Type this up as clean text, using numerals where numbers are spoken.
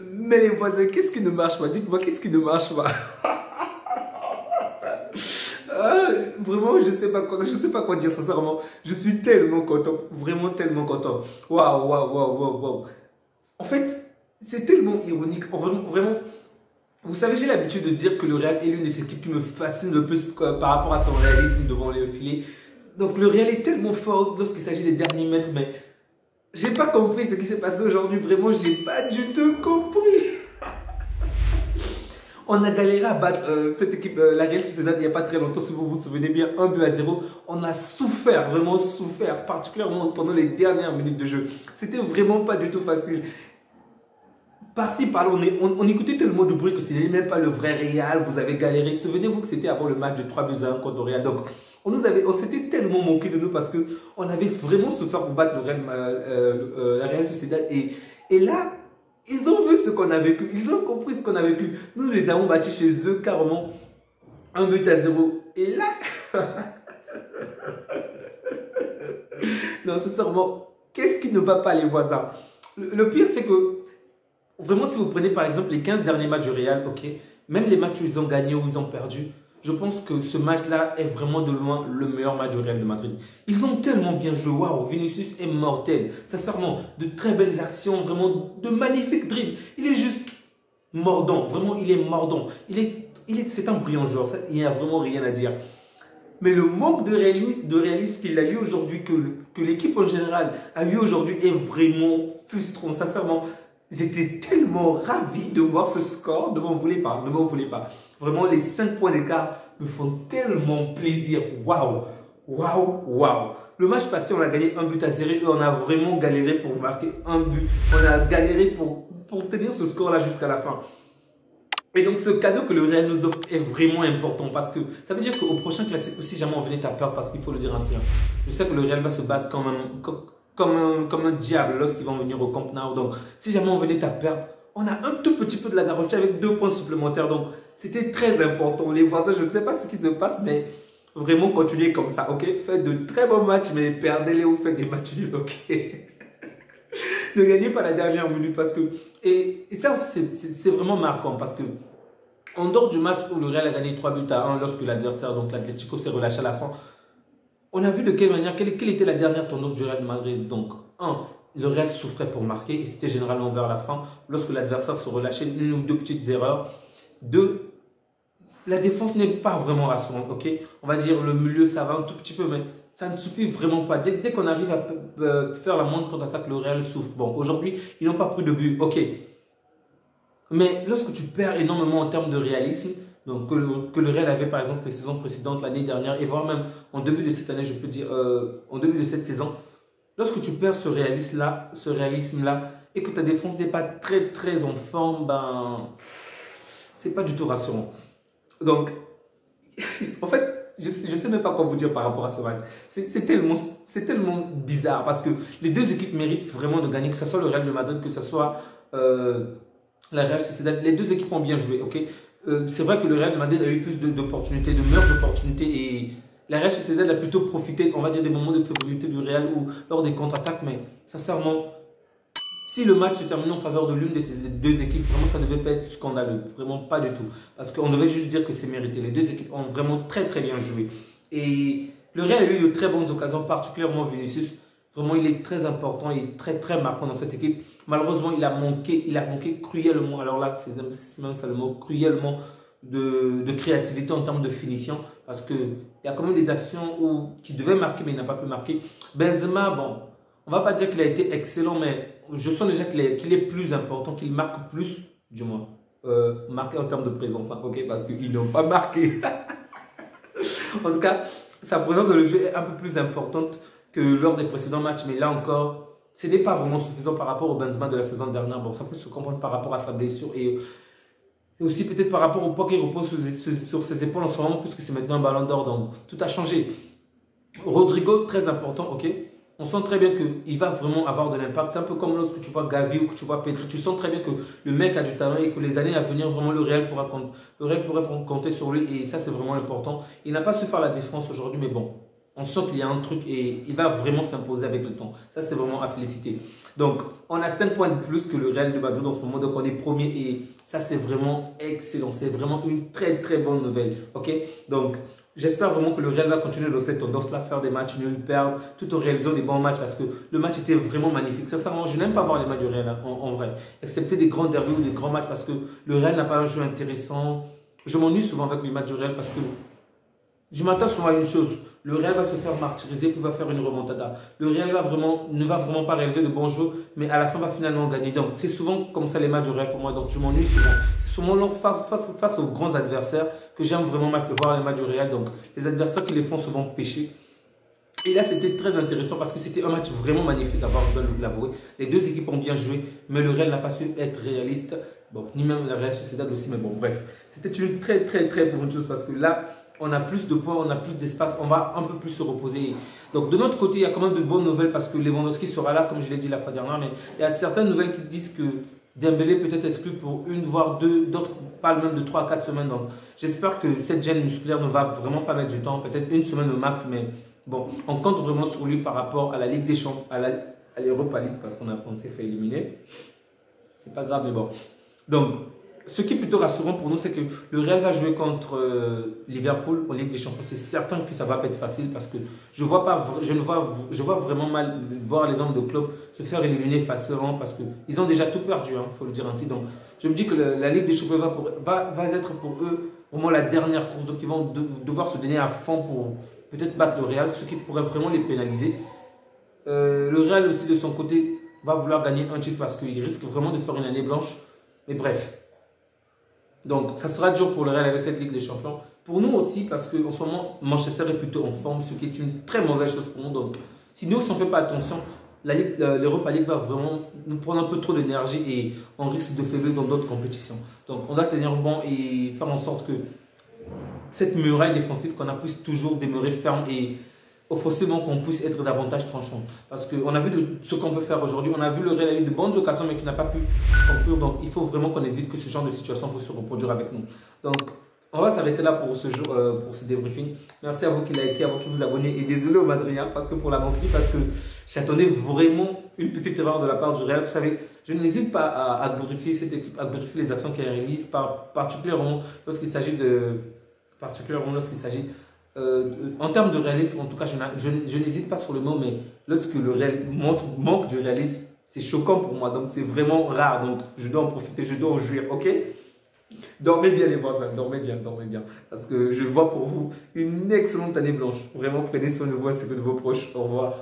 Mais les voisins, qu'est-ce qui ne marche pas? Dites-moi, qu'est-ce qui ne marche pas? Ah, vraiment, je sais pas quoi dire, sincèrement. Je suis tellement content, vraiment tellement content. Waouh, waouh, waouh, waouh, waouh. En fait, c'est tellement ironique. Vraiment, vraiment, vous savez, j'ai l'habitude de dire que le Real est l'une des équipes qui me fascine le plus par rapport à son réalisme devant le filet. Donc le Real est tellement fort lorsqu'il s'agit des derniers mètres, mais j'ai pas compris ce qui s'est passé aujourd'hui. Vraiment, j'ai pas du tout compris. On a galéré à battre cette équipe, la Real Sociedad, il n'y a pas très longtemps, si vous vous souvenez bien, 1-0. On a souffert, vraiment souffert, particulièrement pendant les dernières minutes de jeu. C'était vraiment pas du tout facile. Par-ci, par-là, on écoutait tellement de bruit que ce n'est même pas le vrai Real. Vous avez galéré. Souvenez-vous que c'était avant le match de 3-1 contre le Real. Donc, on s'était tellement moqué de nous parce qu'on avait vraiment souffert pour battre le Real, la Real Sociedad. Et là, ils ont vu ce qu'on a vécu. Ils ont compris ce qu'on a vécu. Nous les avons battus chez eux carrément 1-0. Et là, non, sincèrement, qu'est-ce qui ne va pas les voisins? Le pire, c'est que vraiment, si vous prenez par exemple les 15 derniers matchs du Real, ok, même les matchs où ils ont gagné ou ils ont perdu, je pense que ce match-là est vraiment de loin le meilleur match du Real de Madrid. Ils ont tellement bien joué. Waouh, Vinicius est mortel. Sincèrement, de très belles actions, vraiment de magnifiques dribbles. Il est juste mordant. Vraiment, il est mordant. C'est un brillant joueur. Ça, il n'y a vraiment rien à dire. Mais le manque de réalisme qu'il a eu aujourd'hui, que l'équipe en général a eu aujourd'hui, est vraiment frustrant. Sincèrement, j'étais tellement ravi de voir ce score. Ne m'en voulez pas, ne m'en voulez pas. Vraiment, les 5 points d'écart me font tellement plaisir. Waouh, waouh, waouh. Le match passé, on a gagné 1-0 et on a vraiment galéré pour marquer un but. On a galéré pour tenir ce score-là jusqu'à la fin. Et donc, ce cadeau que le Real nous offre est vraiment important parce que ça veut dire qu'au prochain classique, si jamais on venait à perdre, parce qu'il faut le dire ainsi, hein, je sais que le Real va se battre comme un diable lorsqu'ils vont venir au Camp Nou. Donc, si jamais on venait à perdre, on a un tout petit peu de la garantie avec 2 points supplémentaires. Donc, c'était très important. Les voisins, je ne sais pas ce qui se passe, mais vraiment continuez comme ça, ok? Faites de très bons matchs, mais perdez-les ou faites des matchs nuls, ok? Ne gagnez pas la dernière minute parce que... Et ça aussi, c'est vraiment marquant parce que en dehors du match où le Real a gagné 3-1 lorsque l'adversaire, donc l'Atlético, s'est relâché à la fin, on a vu de quelle manière, quelle était la dernière tendance du Real de Madrid. Donc, le Real souffrait pour marquer et c'était généralement vers la fin, lorsque l'adversaire se relâchait, 1 ou 2 petites erreurs. 2, la défense n'est pas vraiment rassurante, ok? On va dire le milieu, ça va un tout petit peu, mais ça ne suffit vraiment pas. Dès qu'on arrive à faire la moindre contre-attaque, le Real souffre. Bon, aujourd'hui, ils n'ont pas pris de but, ok. Mais lorsque tu perds énormément en termes de réalisme, donc que le Real avait par exemple les saisons précédentes, l'année dernière, et voire même en début de cette année, je peux dire, en début de cette saison, lorsque tu perds ce réalisme-là, et que ta défense n'est pas très en forme, ben, c'est pas du tout rassurant. Donc, en fait, je ne sais même pas quoi vous dire par rapport à ce match. C'est tellement bizarre parce que les deux équipes méritent vraiment de gagner, que ce soit le Real de Madrid, que ce soit la Real Sociedad. Les deux équipes ont bien joué, ok? C'est vrai que le Real de Madrid a eu plus d'opportunités, de meilleures opportunités et la Real Sociedad a plutôt profité, on va dire, des moments de fébrilité du Real ou lors des contre-attaques, mais sincèrement, si le match se terminait en faveur de l'une de ces deux équipes, vraiment ça ne devait pas être scandaleux, vraiment pas du tout. Parce qu'on devait juste dire que c'est mérité. Les deux équipes ont vraiment très bien joué. Et le Real a eu de très bonnes occasions, particulièrement Vinicius. Vraiment, il est très important, il est très marquant dans cette équipe. Malheureusement, il a manqué cruellement, alors là, c'est même ça le mot, cruellement de créativité en termes de finition. Parce qu'il y a quand même des actions qu'il devait marquer, mais il n'a pas pu marquer. Benzema, bon, on ne va pas dire qu'il a été excellent, mais je sens déjà qu'il est plus important, qu'il marque plus, du moins. Marqué en termes de présence, hein, ok, parce qu'ils n'ont pas marqué. En tout cas, sa présence dans le jeu est un peu plus importante que lors des précédents matchs, mais là encore, ce n'est pas vraiment suffisant par rapport au Benzema de la saison dernière. Bon, ça peut se comprendre par rapport à sa blessure et aussi peut-être par rapport au poids qu'il repose sur ses épaules en ce moment, puisque c'est maintenant un ballon d'or, donc tout a changé. Rodrigo, très important, ok. On sent très bien qu'il va vraiment avoir de l'impact. C'est un peu comme lorsque tu vois Gavi ou que tu vois Pedri. Tu sens très bien que le mec a du talent et que les années à venir, vraiment, le Real pourrait compter sur lui. Et ça, c'est vraiment important. Il n'a pas su faire la différence aujourd'hui, mais bon. On sent qu'il y a un truc et il va vraiment s'imposer avec le temps. Ça, c'est vraiment à féliciter. Donc, on a 5 points de plus que le Real de Madrid en ce moment. Donc, on est premier et ça, c'est vraiment excellent. C'est vraiment une très, très bonne nouvelle. OK? Donc, j'espère vraiment que le Real va continuer dans cette tendance-là, faire des matchs nuls, perdre, tout en réalisant des bons matchs parce que le match était vraiment magnifique. Sincèrement, je n'aime pas voir les matchs du Real hein, en vrai, excepté des grands derbys ou des grands matchs parce que le Real n'a pas un jeu intéressant. Je m'ennuie souvent avec les matchs du Real parce que je m'attends souvent à une chose. Le Real va se faire martyriser puis va faire une remontada. Le Real ne va vraiment pas réaliser de bons jeux, mais à la fin va finalement gagner. Donc, c'est souvent comme ça les matchs du Real pour moi. Donc, je m'ennuie souvent. C'est souvent face aux grands adversaires que j'aime vraiment voir les matchs du Real. Donc, les adversaires qui les font souvent pêcher. Et là, c'était très intéressant parce que c'était un match vraiment magnifique à voir, je dois l'avouer. Les deux équipes ont bien joué, mais le Real n'a pas su être réaliste. Bon, ni même la Real Sociedad aussi, mais bon, bref. C'était une très, très, très bonne chose parce que là, on a plus de points, on a plus d'espace, on va un peu plus se reposer. Donc, de notre côté, il y a quand même de bonnes nouvelles parce que Lewandowski sera là, comme je l'ai dit la fois dernière, mais il y a certaines nouvelles qui disent que Dembélé peut être exclu pour une, voire deux, d'autres parlent même de 3 à 4 semaines. Donc, j'espère que cette gêne musculaire ne va vraiment pas mettre du temps, peut-être une semaine au max, mais bon, on compte vraiment sur lui par rapport à la Ligue des Champions, à l'Europa League, parce qu'on s'est fait éliminer. C'est pas grave, mais bon. Donc, ce qui est plutôt rassurant pour nous, c'est que le Real va jouer contre Liverpool en Ligue des Champions. C'est certain que ça va pas être facile parce que je vois vraiment mal voir les hommes de club se faire éliminer facilement parce qu'ils ont déjà tout perdu, il faut le dire ainsi. Donc, je me dis que la Ligue des Champions va être pour eux vraiment la dernière course. Donc, ils vont devoir se donner à fond pour peut-être battre le Real, ce qui pourrait vraiment les pénaliser. Le Real aussi, de son côté, va vouloir gagner un titre parce qu'il risque vraiment de faire une année blanche. Mais bref. Donc, ça sera dur pour le Real avec cette Ligue des Champions. Pour nous aussi, parce qu'en ce moment, Manchester est plutôt en forme, ce qui est une très mauvaise chose pour nous. Donc, si nous, on ne fait pas attention, l'Europa League va vraiment nous prendre un peu trop d'énergie et on risque de faiblir dans d'autres compétitions. Donc, on doit tenir bon et faire en sorte que cette muraille défensive qu'on a puisse toujours demeurer ferme et offensivement qu'on puisse être davantage tranchant. Parce qu'on a vu ce qu'on peut faire aujourd'hui. On a vu le Real a eu de bonnes occasions mais qui n'a pas pu conclure. Donc il faut vraiment qu'on évite que ce genre de situation puisse se reproduire avec nous. Donc on va s'arrêter là pour ce jour, pour ce débriefing. Merci à vous qui likez, à vous qui vous abonnez. Et désolé au Madrien parce que pour la banquerie, parce que j'attendais vraiment une petite erreur de la part du Real. Vous savez, je n'hésite pas à glorifier cette équipe, à glorifier les actions qu'elle réalise, particulièrement lorsqu'il s'agit en termes de réalisme, en tout cas, je n'hésite pas sur le mot, mais lorsque le Real manque de réalisme, c'est choquant pour moi. Donc, c'est vraiment rare. Donc, je dois en profiter, je dois en jouir. OK? Dormez bien, les voisins. Dormez bien, dormez bien. Parce que je vois pour vous une excellente année blanche. Vraiment, prenez soin de vous ainsi que de vos proches. Au revoir.